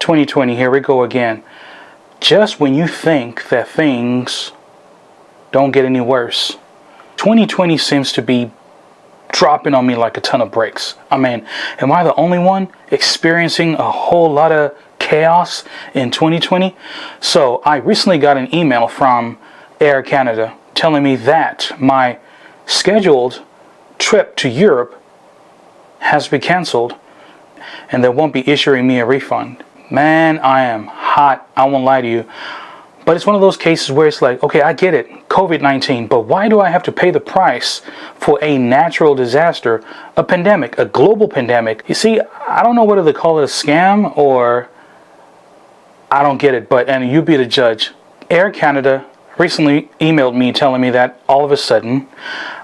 2020, here we go again. Just when you think that things don't get any worse, 2020 seems to be dropping on me like a ton of bricks. I mean, am I the only one experiencing a whole lot of chaos in 2020? So I recently got an email from Air Canada telling me that my scheduled trip to Europe has been canceled and they won't be issuing me a refund. Man, I am hot. I won't lie to you. But it's one of those cases where it's like, okay, I get it, COVID-19, but why do I have to pay the price for a natural disaster, a pandemic, a global pandemic? You see, I don't know whether to call it a scam or I don't get it, and you be the judge. Air Canada recently emailed me telling me that all of a sudden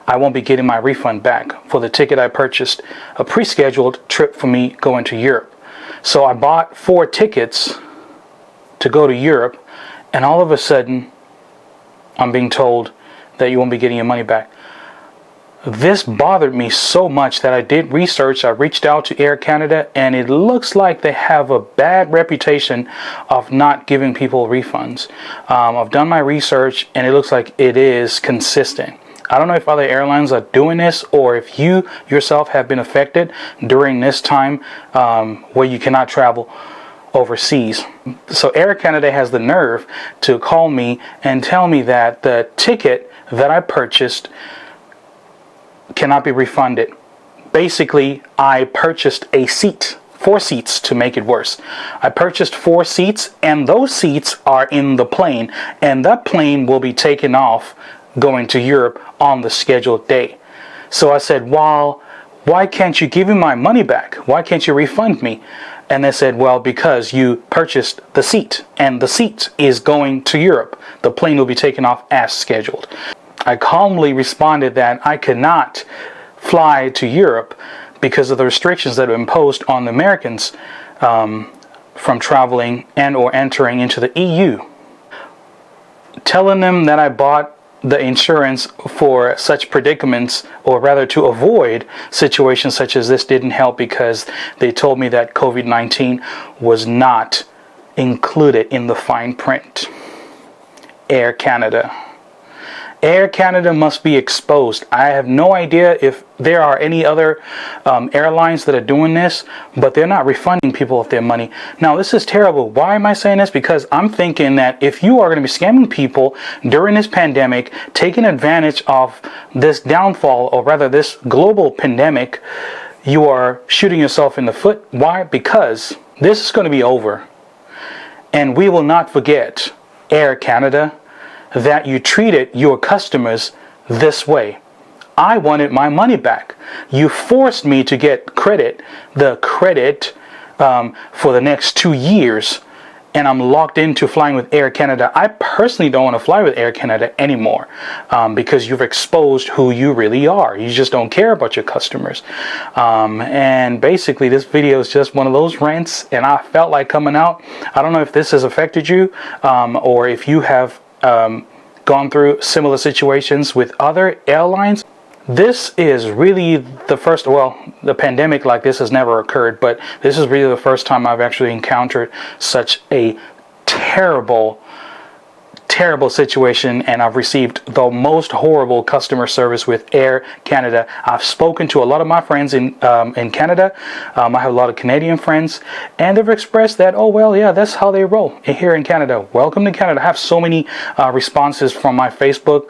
I won't be getting my refund back for the ticket I purchased, a pre-scheduled trip for me going to Europe. So I bought 4 tickets to go to Europe, and all of a sudden I'm being told that you won't be getting your money back. This bothered me so much that I did research. I reached out to Air Canada, and it looks like they have a bad reputation of not giving people refunds. I've done my research, and it looks like it is consistent. I don't know if other airlines are doing this or if you yourself have been affected during this time where you cannot travel overseas. So Air Canada has the nerve to call me and tell me that the ticket that I purchased cannot be refunded. Basically, I purchased a seat, 4 seats to make it worse. I purchased 4 seats, and those seats are in the plane, and that plane will be taken off going to Europe on the scheduled day. So I said, well, why can't you give me my money back? Why can't you refund me? And they said, well, because you purchased the seat, and the seat is going to Europe. The plane will be taken off as scheduled. I calmly responded that I could not fly to Europe because of the restrictions that are imposed on the Americans from traveling and or entering into the EU. Telling them that I bought the insurance for such predicaments, or rather to avoid situations such as this, didn't help because they told me that COVID-19 was not included in the fine print. Air Canada. Air Canada must be exposed. I have no idea if there are any other airlines that are doing this, but they're not refunding people of their money. Now, this is terrible. Why am I saying this? Because I'm thinking that if you are going to be scamming people during this pandemic, taking advantage of this downfall, or rather this global pandemic, you are shooting yourself in the foot. Why? Because this is going to be over. And we will not forget, Air Canada, that you treated your customers this way. I wanted my money back. You forced me to get the credit for the next 2 years, and I'm locked into flying with Air Canada. I personally don't want to fly with Air Canada anymore because you've exposed who you really are. You just don't care about your customers. And basically, this video is just one of those rants, and I felt like coming out. I don't know if this has affected you or if you have gone through similar situations with other airlines. This is really the first, well, the pandemic like this has never occurred, but this is really the first time I've actually encountered such a terrible situation, and I've received the most horrible customer service with Air Canada. I've spoken to a lot of my friends in Canada. I have a lot of Canadian friends, and they've expressed that, oh well, yeah, that's how they roll here in Canada. Welcome to Canada. I have so many responses from my Facebook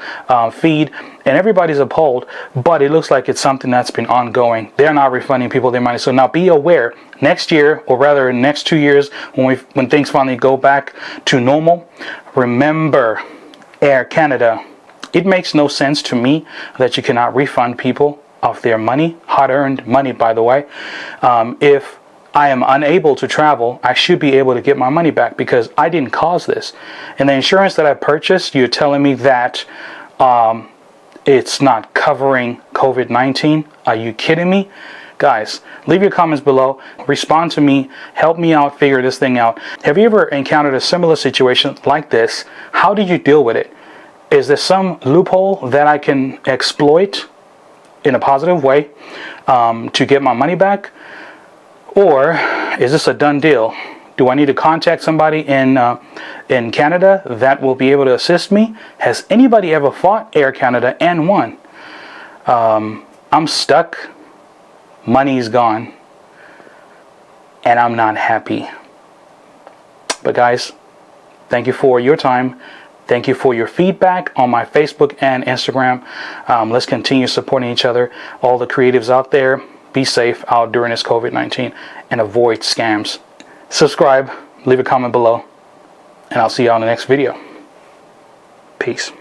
feed, and everybody's appalled, but it looks like it's something that's been ongoing. They're not refunding people their money. So now be aware, next year, or rather in the next 2 years, when things finally go back to normal, remember, Air Canada, it makes no sense to me that you cannot refund people of their money, hard-earned money, by the way. If I am unable to travel, I should be able to get my money back because I didn't cause this. And the insurance that I purchased, you're telling me that it's not covering COVID-19? Are you kidding me? Guys, leave your comments below. Respond to me. Help me out. Figure this thing out. Have you ever encountered a similar situation like this? How did you deal with it? Is there some loophole that I can exploit in a positive way to get my money back? Or is this a done deal? Do I need to contact somebody in Canada that will be able to assist me? Has anybody ever fought Air Canada and won? I'm stuck. Money's gone. And I'm not happy. But guys, thank you for your time. Thank you for your feedback on my Facebook and Instagram. Let's continue supporting each other. All the creatives out there, be safe out during this COVID-19 and avoid scams. Subscribe, leave a comment below, and I'll see you on the next video. Peace.